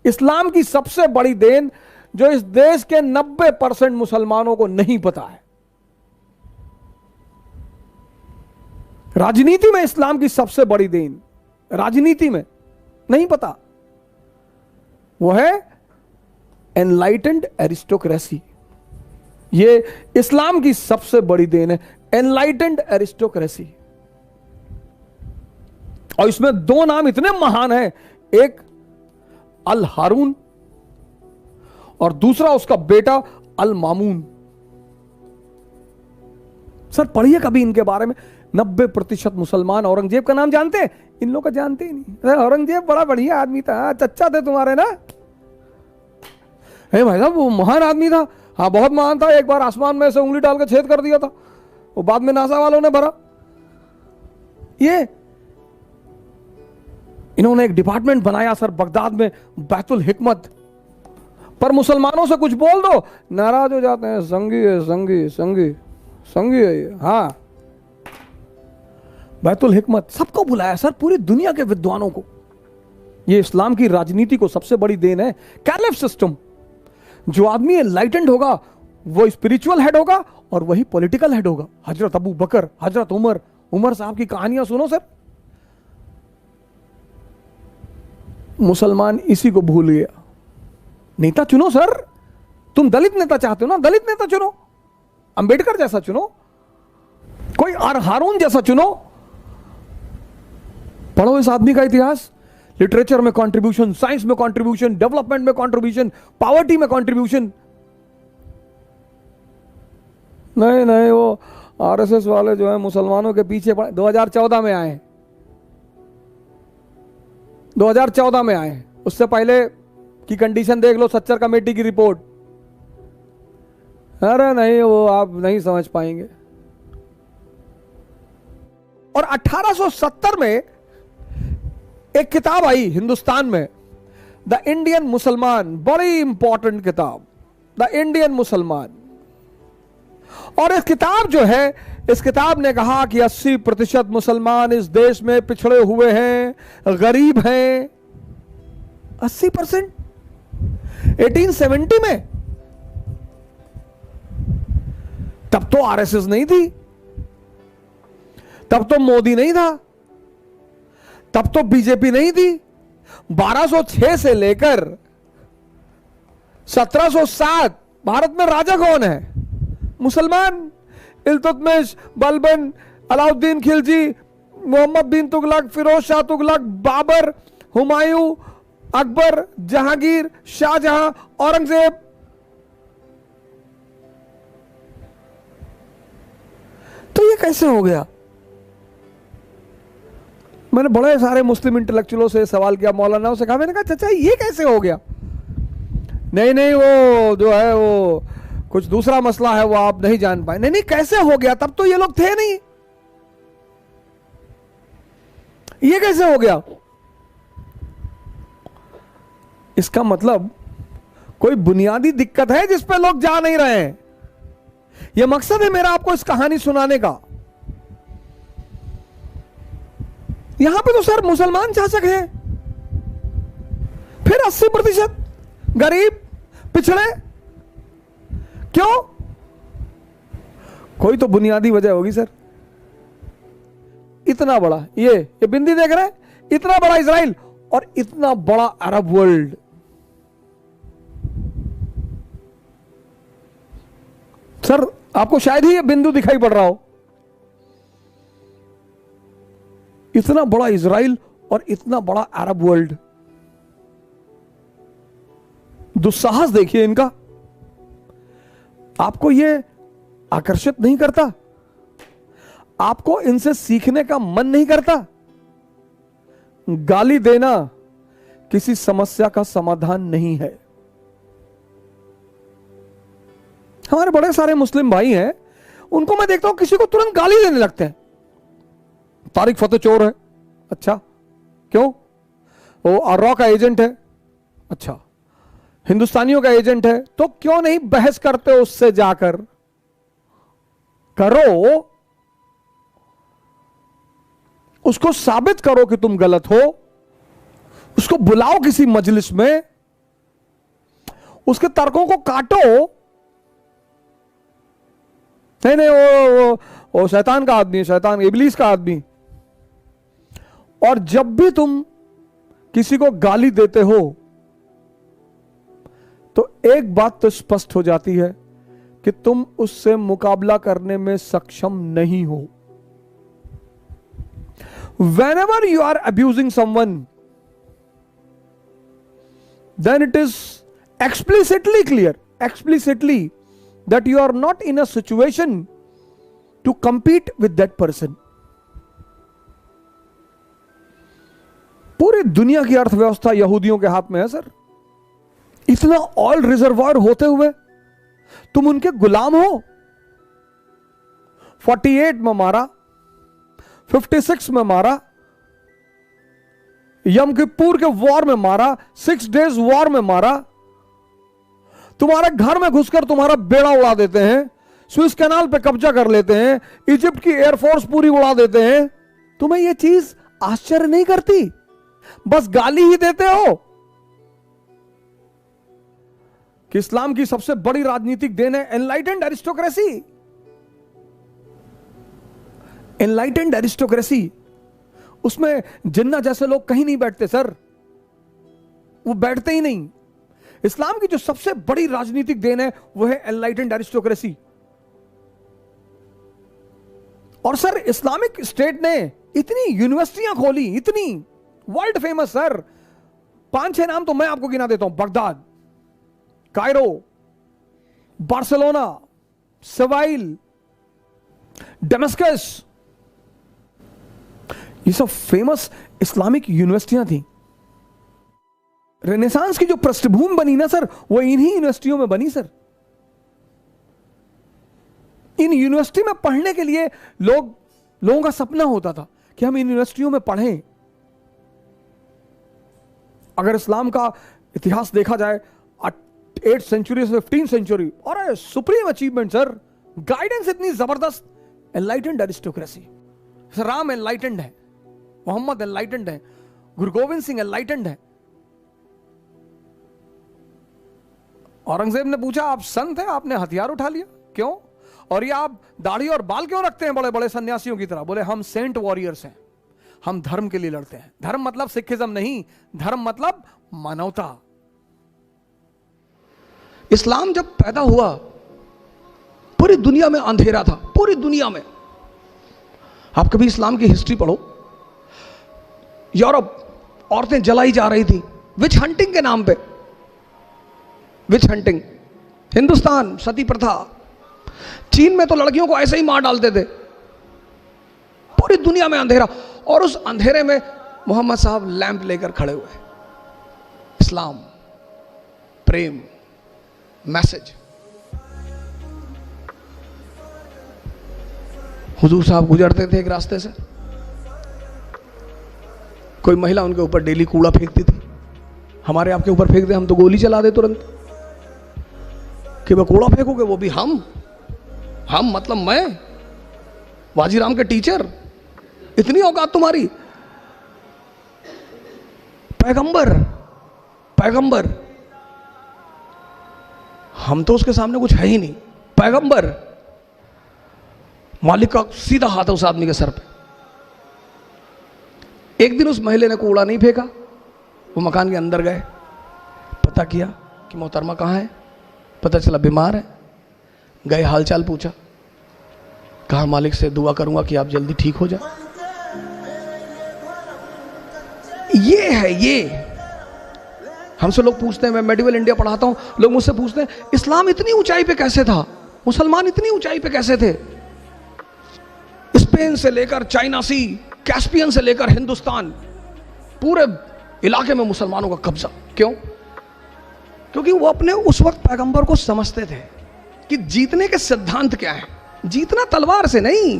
इस्लाम की सबसे बड़ी देन जो इस देश के 90% मुसलमानों को नहीं पता है। राजनीति में इस्लाम की सबसे बड़ी देन, राजनीति में नहीं पता, वो है एनलाइटेंड एरिस्टोक्रेसी। ये इस्लाम की सबसे बड़ी देन है, एनलाइटेंड एरिस्टोक्रेसी। और इसमें दो नाम इतने महान हैं, एक अल हारून और दूसरा उसका बेटा अल मामून। सर पढ़िए कभी इनके बारे में। 90% मुसलमान औरंगजेब का नाम जानते हैं, इन लोग का जानते ही नहीं। औरंगजेब बड़ा बढ़िया आदमी था, चच्चा थे तुम्हारे ना। भाई साहब वो महान आदमी था, हाँ बहुत महान था। एक बार आसमान में से उंगली डाल के छेद कर दिया था, वो बाद में नासा वालों ने भरा। ये इन्होंने एक डिपार्टमेंट बनाया सर बगदाद में, बैतुल हिकमत। पर मुसलमानों से कुछ बोल दो, नाराज हो जाते हैं। संगी है, संगी संगी संगी है ये। हाँ, बैतुल हिकमत सबको बुलाया सर, पूरी दुनिया के विद्वानों को। ये इस्लाम की राजनीति को सबसे बड़ी देन है। कैलिफ सिस्टम, जो आदमी एनलाइटेंड होगा वो स्पिरिचुअल हेड होगा और वही पॉलिटिकल हेड होगा। हजरत अबू बकर, हजरत उमर साहब की कहानियां सुनो सर। मुसलमान इसी को भूल गया। नेता चुनो सर, तुम दलित नेता चाहते हो ना, दलित नेता चुनो, अंबेडकर जैसा चुनो, कोई हारून जैसा चुनो। पढ़ो इस आदमी का इतिहास, लिटरेचर में कंट्रीब्यूशन, साइंस में कंट्रीब्यूशन, डेवलपमेंट में कंट्रीब्यूशन, पॉवर्टी में कंट्रीब्यूशन। नहीं वो आरएसएस वाले जो है मुसलमानों के पीछे 2014 में आए, 2014 में आए। उससे पहले की कंडीशन देख लो, सच्चर कमेटी की रिपोर्ट। अरे नहीं, वो आप नहीं समझ पाएंगे। और 1870 में एक किताब आई हिंदुस्तान में, द इंडियन मुसलमान, बड़ी इंपॉर्टेंट किताब, द इंडियन मुसलमान। और इस किताब जो है, इस किताब ने कहा कि 80% मुसलमान इस देश में पिछड़े हुए हैं, गरीब हैं। 80%? 1870 में तब तो आरएसएस नहीं थी, तब तो मोदी नहीं था, तब तो बीजेपी नहीं थी। 1206 से लेकर 1707 भारत में राजा कौन है? मुसलमान। इल्तुतमिश, बलबन, अलाउद्दीन खिलजी, मोहम्मद बिन तुगलक, फिरोज शाह तुगलक, बाबर, हुमायूं, अकबर, जहांगीर, शाहजहां, औरंगजेब। तो ये कैसे हो गया? मैंने बड़े सारे मुस्लिम इंटेलेक्चुअलों से सवाल किया, मौलानाओं से कहा, मैंने कहा चाचा ये कैसे हो गया? नहीं वो जो है वो कुछ दूसरा मसला है, वो आप नहीं जान पाए। नहीं कैसे हो गया? तब तो ये लोग थे नहीं, ये कैसे हो गया? इसका मतलब कोई बुनियादी दिक्कत है जिस पे लोग जा नहीं रहे हैं। यह मकसद है मेरा आपको इस कहानी सुनाने का। यहां पे तो सर मुसलमान शासक हैं, फिर 80% गरीब पिछड़े। क्यों? कोई तो बुनियादी वजह होगी सर। इतना बड़ा ये बिंदी देख रहे हैं, इतना बड़ा इजराइल और इतना बड़ा अरब वर्ल्ड। सर आपको शायद ही ये बिंदु दिखाई पड़ रहा हो। इतना बड़ा इजराइल और इतना बड़ा अरब वर्ल्ड। दुस्साहस देखिए इनका। आपको ये आकर्षित नहीं करता? आपको इनसे सीखने का मन नहीं करता? गाली देना किसी समस्या का समाधान नहीं है। हमारे बड़े सारे मुस्लिम भाई हैं, उनको मैं देखता हूं किसी को तुरंत गाली देने लगते हैं। तारिक फतेह चोर है, अच्छा क्यों? वो आर्रा का एजेंट है, अच्छा हिंदुस्तानियों का एजेंट है, तो क्यों नहीं बहस करते हो उससे जाकर? करो, उसको साबित करो कि तुम गलत हो, उसको बुलाओ किसी मजलिस में, उसके तर्कों को काटो। नहीं नहीं, वो शैतान का आदमी है, शैतान इबलीस का आदमी। और जब भी तुम किसी को गाली देते हो तो एक बात तो स्पष्ट हो जाती है कि तुम उससे मुकाबला करने में सक्षम नहीं हो। Whenever you are abusing someone, then it is explicitly clear, that you are not in a situation to compete with that person. पूरी दुनिया की अर्थव्यवस्था यहूदियों के हाथ में है सर। इतना ऑयल रिजर्वायर होते हुए तुम उनके गुलाम हो। 48 में मारा, 56 में मारा, यम किप्पुर के वॉर में मारा, 6 डेज वॉर में मारा, तुम्हारे घर में घुसकर तुम्हारा बेड़ा उड़ा देते हैं, स्विस कैनाल पे कब्जा कर लेते हैं, इजिप्ट की एयरफोर्स पूरी उड़ा देते हैं। तुम्हें यह चीज आश्चर्य नहीं करती? बस गाली ही देते हो। कि इस्लाम की सबसे बड़ी राजनीतिक देन है एनलाइटेंड एरिस्टोक्रेसी। एनलाइटेंड एरिस्टोक्रेसी, उसमें जिन्ना जैसे लोग कहीं नहीं बैठते सर, वो बैठते ही नहीं। इस्लाम की जो सबसे बड़ी राजनीतिक देन है वो है एनलाइटेंड एरिस्टोक्रेसी। और सर इस्लामिक स्टेट ने इतनी यूनिवर्सिटियां खोली, इतनी वर्ल्ड फेमस सर। 5-6 नाम तो मैं आपको गिना देता हूं। Baghdad, Cairo, Barcelona, Seville, Damascus, ये सब फेमस इस्लामिक यूनिवर्सिटियां थी। रेनेसांस की जो पृष्ठभूमि बनी ना सर, वो इन्हीं यूनिवर्सिटियों में बनी सर। इन यूनिवर्सिटी में पढ़ने के लिए लोगों का सपना होता था कि हम इन यूनिवर्सिटियों में पढ़ें। अगर इस्लाम का इतिहास देखा जाए, 8th सेंचुरी से 15th सेंचुरी, और सुप्रीम अचीवमेंट सर। गाइडेंस इतनी जबरदस्त। Enlightened aristocracy. राम एनलाइटेंड है, मोहम्मद एनलाइटेंड है, गुरु गोविंद सिंह एनलाइटेंड है। औरंगजेब ने पूछा आप संत हैं, आपने हथियार उठा लिया, क्यों? और ये आप दाढ़ी और बाल क्यों रखते हैं बड़े बड़े सन्यासियों की तरह? बोले हम सेंट वॉरियर्स हैं, हम धर्म के लिए लड़ते हैं। धर्म मतलब सिखिज्म नहीं, धर्म मतलब मानवता। इस्लाम जब पैदा हुआ पूरी दुनिया में अंधेरा था, पूरी दुनिया में। आप कभी इस्लाम की हिस्ट्री पढ़ो, यूरोप औरतें जलाई जा रही थी विच हंटिंग के नाम पे। विच हंटिंग। हिंदुस्तान सती प्रथा। चीन में तो लड़कियों को ऐसे ही मार डालते थे। पूरी दुनिया में अंधेरा, और उस अंधेरे में मोहम्मद साहब लैंप लेकर खड़े हुए। इस्लाम, प्रेम, मैसेज। हुजूर साहब गुजरते थे एक रास्ते से, कोई महिला उनके ऊपर डेली कूड़ा फेंकती थी। हमारे आपके ऊपर फेंक दे, हम तो गोली चला दे तुरंत। कि वह कूड़ा फेंकोगे, वो भी हम मतलब मैं, वाजीराम के टीचर, इतनी औकात तुम्हारी? पैगंबर, हम तो उसके सामने कुछ है ही नहीं। पैगंबर, मालिक का सीधा हाथ है उस आदमी के सर पे। एक दिन उस महिला ने कूड़ा नहीं फेंका, वो मकान के अंदर गए, पता किया कि मोहतरमा कहाँ है। पता चला बीमार है। गए, हालचाल पूछा, कहा मालिक से दुआ करूंगा कि आप जल्दी ठीक हो जाए। ये है ये। हमसे लोग पूछते हैं, मैं मेडिवल इंडिया पढ़ाता हूं, लोग मुझसे पूछते हैं इस्लाम इतनी ऊंचाई पे कैसे था, मुसलमान इतनी ऊंचाई पे कैसे थे? स्पेन से लेकर चाइना सी, कैस्पियन से लेकर हिंदुस्तान, पूरे इलाके में मुसलमानों का कब्जा। क्यों? क्योंकि वो अपने उस वक्त पैगंबर को समझते थे कि जीतने के सिद्धांत क्या है। जीतना तलवार से नहीं,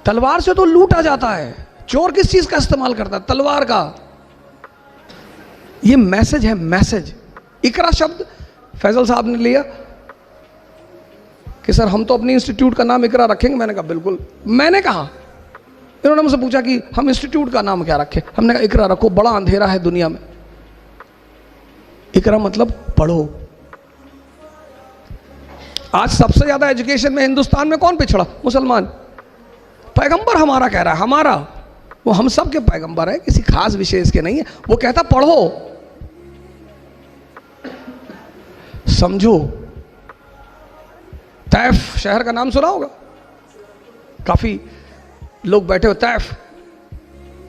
तलवार से तो लूटा जाता है। चोर किस चीज का इस्तेमाल करता है? तलवार का। ये मैसेज है, मैसेज। इकरा शब्द फैजल साहब ने लिया कि सर हम तो अपनी इंस्टीट्यूट का नाम इकरा रखेंगे। मैंने कहा बिल्कुल। मैंने कहा, इन्होंने मुझसे पूछा कि हम इंस्टीट्यूट का नाम क्या रखें, हमने कहा इकरा रखो, बड़ा अंधेरा है दुनिया में। इकरा मतलब पढ़ो। आज सबसे ज्यादा एजुकेशन में हिंदुस्तान में कौन पिछड़ा? मुसलमान। पैगंबर हमारा कह रहा है, हमारा, वो हम सब के पैगंबर है, किसी खास विशेष के नहीं है। वो कहता पढ़ो, समझो। तैफ शहर का नाम सुना होगा, काफी लोग बैठे हो तैफ,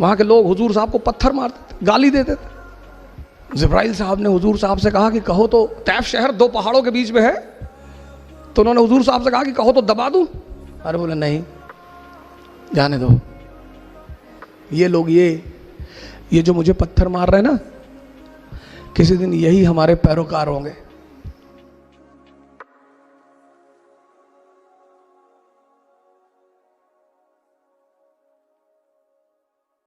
वहां के लोग हुजूर साहब को पत्थर मारते थे, गाली देते थे। जिब्राइल साहब ने हुजूर साहब से कहा कि कहो तो, तैफ शहर 2 पहाड़ों के बीच में है, तो उन्होंने हुजूर साहब से कहा कि कहो तो दबा दूं। अरे बोले नहीं, जाने दो। ये लोग ये जो मुझे पत्थर मार रहे हैं ना, किसी दिन यही हमारे पैरोकार होंगे।